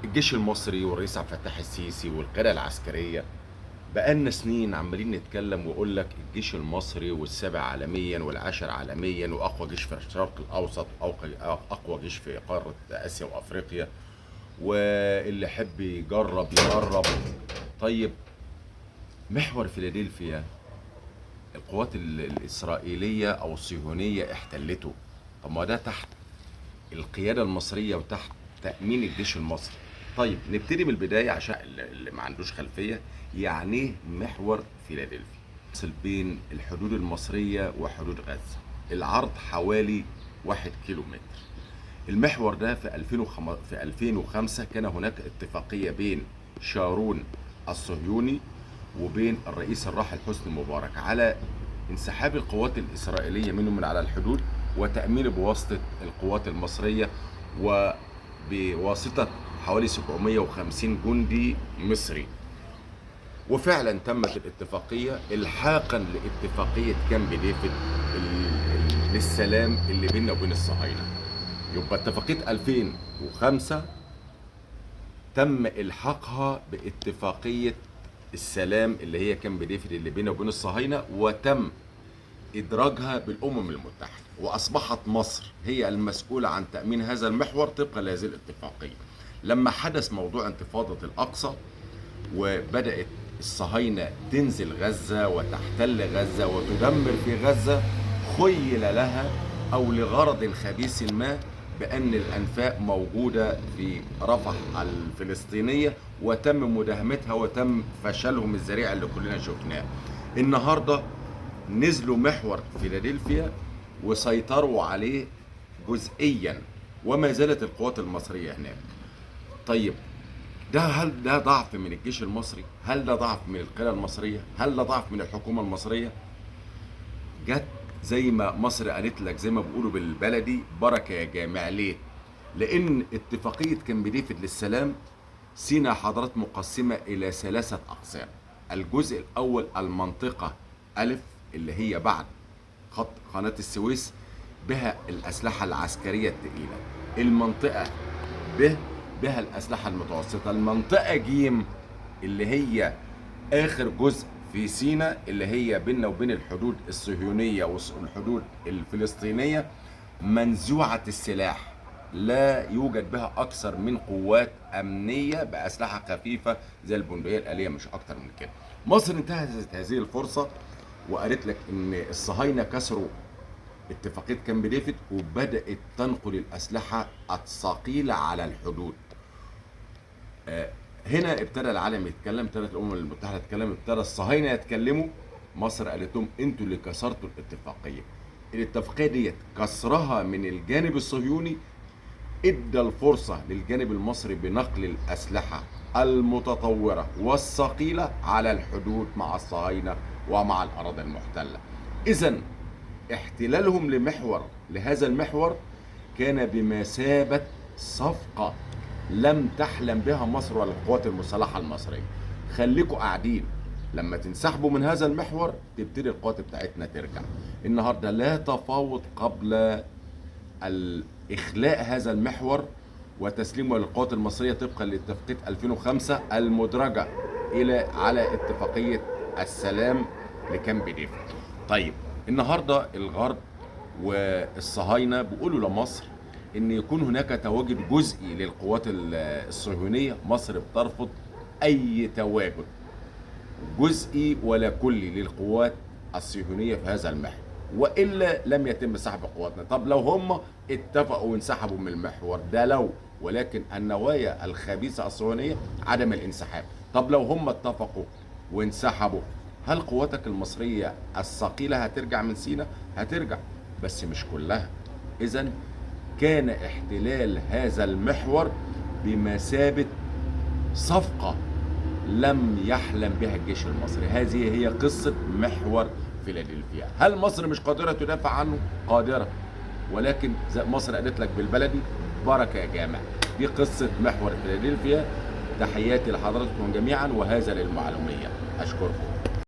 الجيش المصري والرئيس عبد الفتاح السيسي والقيادة العسكرية بقالنا سنين عمالين نتكلم ويقول لك الجيش المصري والسابع عالميا والعاشر عالميا واقوى جيش في الشرق الاوسط اقوى جيش في قارة اسيا وافريقيا، واللي يحب يجرب يقرب. طيب، محور فيلادلفيا القوات الاسرائيليه او الصهيونيه احتلته. طب ما ده تحت القيادة المصرية وتحت تأمين الجيش المصري. طيب نبتدي من البداية عشان اللي ما عندوش خلفية. يعني ايه محور فيلادلفيا؟ يفصل بين الحدود المصرية وحدود غزة، العرض حوالي 1 كيلومتر. المحور ده في 2005 كان هناك اتفاقية بين شارون الصهيوني وبين الرئيس الراحل حسني مبارك على انسحاب القوات الإسرائيلية منه من على الحدود وتأمينه بواسطة القوات المصرية وبواسطة حوالي 750 جندي مصري. وفعلا تمت الاتفاقية إلحاقا لاتفاقية كامب ديفيد للسلام اللي بيننا وبين الصهاينة. يبقى اتفاقية 2005 تم إلحاقها باتفاقية السلام اللي هي كامب ديفيد اللي بيننا وبين الصهاينة، وتم إدراجها بالأمم المتحدة، وأصبحت مصر هي المسؤولة عن تأمين هذا المحور طبقا لهذه الاتفاقية. لما حدث موضوع انتفاضة الأقصى وبدأت الصهاينة تنزل غزة وتحتل غزة وتدمر في غزة، خيل لها أو لغرض خبيث ما بأن الأنفاق موجودة في رفح الفلسطينية، وتم مداهمتها وتم فشلهم الذريع اللي كلنا شفناه. النهارده نزلوا محور فيلادلفيا وسيطروا عليه جزئيا، وما زالت القوات المصرية هناك. طيب، هل ده ضعف من الجيش المصري؟ هل ده ضعف من القيادة المصرية؟ هل ده ضعف من الحكومة المصرية؟ جت زي ما مصر قالت لك، زي ما بيقولوا بالبلدي، بركة يا جامع. ليه؟ لأن اتفاقية كامب ديفيد للسلام سينا حضرات مقسمة إلى 3 أقسام. الجزء الأول المنطقة ألف اللي هي بعد خط قناة السويس بها الأسلحة العسكرية الثقيلة. المنطقة ب بها الأسلحة المتوسطة. المنطقة جيم اللي هي آخر جزء في سينا اللي هي بيننا وبين الحدود الصهيونية والحدود الفلسطينية منزوعة السلاح، لا يوجد بها أكثر من قوات أمنية بأسلحة خفيفة زي البندقية الآلية، مش أكتر من كده. مصر انتهزت هذه الفرصة وقالت لك إن الصهاينة كسروا اتفاقية كامب ديفيد وبدأت تنقل الأسلحة الثقيلة على الحدود. هنا ابتدى العالم يتكلم، ابتدت الأمم المتحدة تتكلم، ابتدى الصهاينة يتكلموا. مصر قالت لهم انتوا اللي كسرتوا الاتفاقية. الاتفاقية ديت كسرها من الجانب الصهيوني ادى الفرصة للجانب المصري بنقل الأسلحة المتطورة والثقيلة على الحدود مع الصهاينة ومع الأراضي المحتلة. إذن احتلالهم لهذا المحور كان بمثابة صفقة لم تحلم بها مصر ولا القوات المسلحة المصرية. خليكوا قاعدين، لما تنسحبوا من هذا المحور تبتدي القوات بتاعتنا ترجع. النهارده لا تفاوض قبل إخلاء هذا المحور وتسليمه للقوات المصرية طبقا لاتفاقية 2005 المدرجة على اتفاقية السلام لكامب ديفيد. طيب، النهارده الغرب والصهاينة بيقولوا لمصر ان يكون هناك تواجد جزئي للقوات الصهيونية. مصر بترفض اي تواجد جزئي ولا كلي للقوات الصهيونية في هذا المحور، والا لم يتم سحب قواتنا. طب لو هم اتفقوا وانسحبوا من المحور ده، ولكن النوايا الخبيثة الصهيونية عدم الانسحاب. طب لو هم اتفقوا وانسحبوا، هل قواتك المصرية الثقيلة هترجع من سيناء؟ هترجع، بس مش كلها. إذن كان احتلال هذا المحور بمثابة صفقة لم يحلم بها الجيش المصري. هذه هي قصة محور فيلادلفيا. هل مصر مش قادرة تدافع عنه؟ قادرة، ولكن زي مصر قالت لك بالبلدي بركة يا جامع. دي قصة محور فيلادلفيا. تحياتي لحضراتكم جميعا، وهذا للمعلومية. أشكركم.